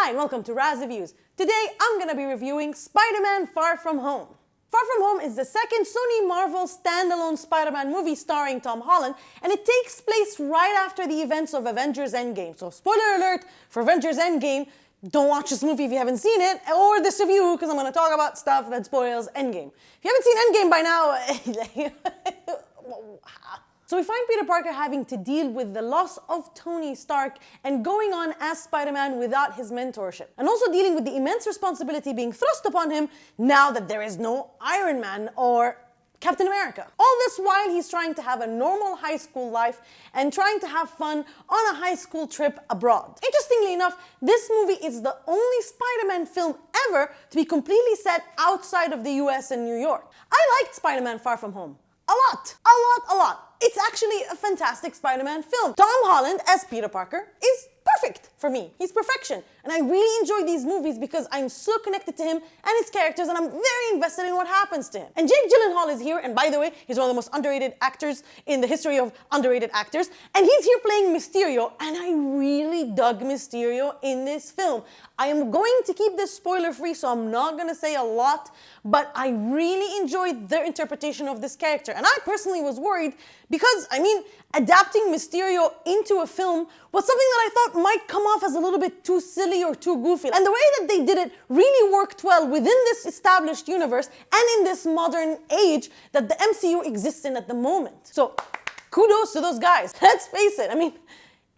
Hi and welcome to Razz Reviews. Today I'm gonna be reviewing Spider-Man Far From Home. Far From Home is the second Sony Marvel standalone Spider-Man movie starring Tom Holland, and it takes place right after the events of Avengers Endgame. So spoiler alert for Avengers Endgame, don't watch this movie if you haven't seen it, or this review, because I'm gonna talk about stuff that spoils Endgame. If you haven't seen Endgame by now, So we find Peter Parker having to deal with the loss of Tony Stark and going on as Spider-Man without his mentorship. And also dealing with the immense responsibility being thrust upon him now that there is no Iron Man or Captain America. All this while he's trying to have a normal high school life and trying to have fun on a high school trip abroad. Interestingly enough, this movie is the only Spider-Man film ever to be completely set outside of the US and New York. I liked Spider-Man Far From Home. A lot. It's actually a fantastic Spider-Man film. Tom Holland as Peter Parker is perfect for me. He's perfection. And I really enjoy these movies because I'm so connected to him and his characters, and I'm very invested in what happens to him. And Jake Gyllenhaal is here, and by the way, he's one of the most underrated actors in the history of underrated actors. And he's here playing Mysterio, and I really dug Mysterio in this film. I am going to keep this spoiler-free, so I'm not gonna say a lot, but I really enjoyed their interpretation of this character. And I personally was worried because, adapting Mysterio into a film was something that I thought might come off as a little bit too silly or too goofy. And the way that they did it really worked well within this established universe and in this modern age that the MCU exists in at the moment. So kudos to those guys. Let's face it,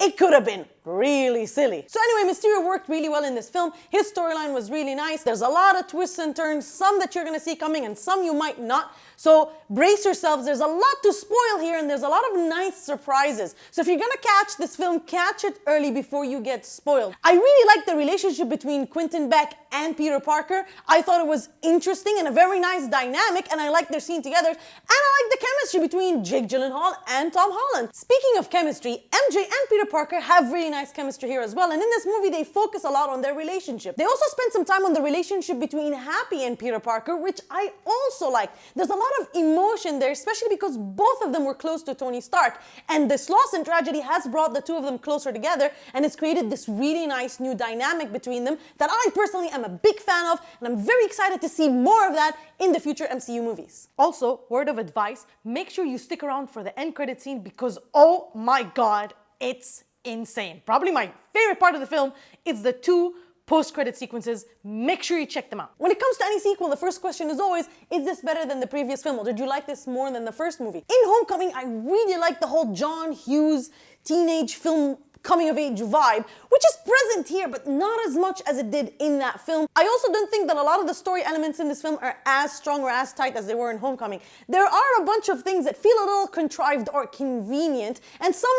it could have been really silly. So anyway, Mysterio worked really well in this film. His storyline was really nice. There's a lot of twists and turns, some that you're gonna see coming and some you might not. So brace yourselves, there's a lot to spoil here and there's a lot of nice surprises. So if you're gonna catch this film, catch it early before you get spoiled. I really like the relationship between Quentin Beck and Peter Parker. I thought it was interesting and a very nice dynamic, and I liked their scene together. And I like the chemistry between Jake Gyllenhaal and Tom Holland. Speaking of chemistry, MJ and Peter Parker have really nice chemistry here as well, and in this movie they focus a lot on their relationship. They also spend some time on the relationship between Happy and Peter Parker, which I also like. There's a lot of emotion there, especially because both of them were close to Tony Stark, and this loss and tragedy has brought the two of them closer together, and it's created this really nice new dynamic between them that I personally am a big fan of, and I'm very excited to see more of that in the future MCU movies. Also, word of advice, make sure you stick around for the end credit scene because oh my god, it's insane. Probably my favorite part of the film is the two post-credit sequences. Make sure you check them out. When it comes to any sequel, the first question is always, is this better than the previous film, or did you like this more than the first movie? In Homecoming, I really liked the whole John Hughes teenage film coming-of-age vibe, which is present here, but not as much as it did in that film. I also don't think that a lot of the story elements in this film are as strong or as tight as they were in Homecoming. There are a bunch of things that feel a little contrived or convenient, and some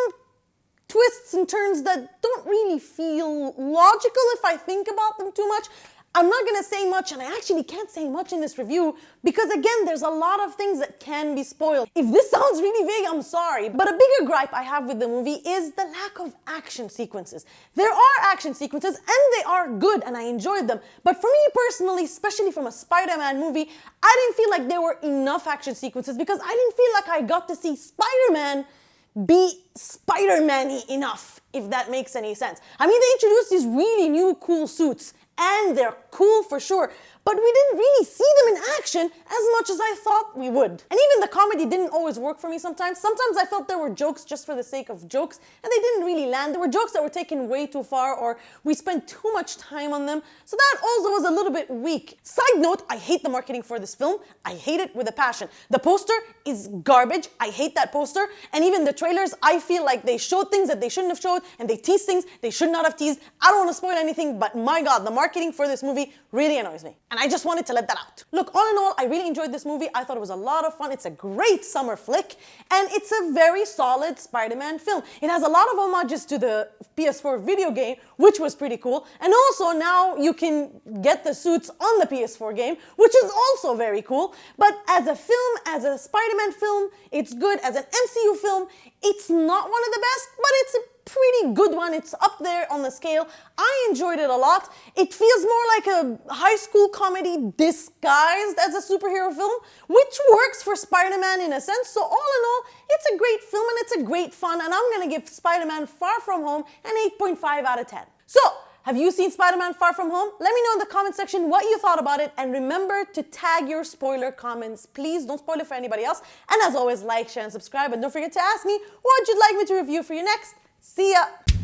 twists and turns that don't really feel logical if I think about them too much. I'm not gonna say much, and I actually can't say much in this review because again, there's a lot of things that can be spoiled. If this sounds really vague, I'm sorry. But a bigger gripe I have with the movie is the lack of action sequences. There are action sequences and they are good and I enjoyed them. But for me personally, especially from a Spider-Man movie, I didn't feel like there were enough action sequences because I didn't feel like I got to see Spider-Man be Spider-Man-y enough, if that makes any sense. They introduced these really new cool suits, and they're cool for sure, but we didn't really see them in action as much as I thought we would. And even the comedy didn't always work for me sometimes. Sometimes I felt there were jokes just for the sake of jokes, and they didn't really land. There were jokes that were taken way too far, or we spent too much time on them, so that also was a little bit weak. Side note, I hate the marketing for this film. I hate it with a passion. The poster is garbage. I hate that poster, and even the trailers, I feel like they showed things that they shouldn't have showed, and they teased things they should not have teased. I don't want to spoil anything, but my god, the marketing for this movie really annoys me. And I just wanted to let that out. Look, all in all, I really enjoyed this movie. I thought it was a lot of fun. It's a great summer flick, and it's a very solid Spider-Man film. It has a lot of homages to the PS4 video game, which was pretty cool. And also now you can get the suits on the PS4 game, which is also very cool. But as a film, as a Spider-Man film, it's good. As an MCU film, it's not one of the best, but it's a pretty good one. It's up there on the scale. I enjoyed it a lot. It feels more like a high school comedy disguised as a superhero film, which works for Spider-Man in a sense. So all in all, it's a great film and it's a great fun, and I'm gonna give Spider-Man Far From Home an 8.5 out of 10. So, Have you seen Spider-Man Far From Home? Let me know in the comment section what you thought about it, and remember to tag your spoiler comments. Please don't spoil it for anybody else. And as always, like, share, and subscribe. And don't forget to ask me what you'd like me to review for you next. See ya!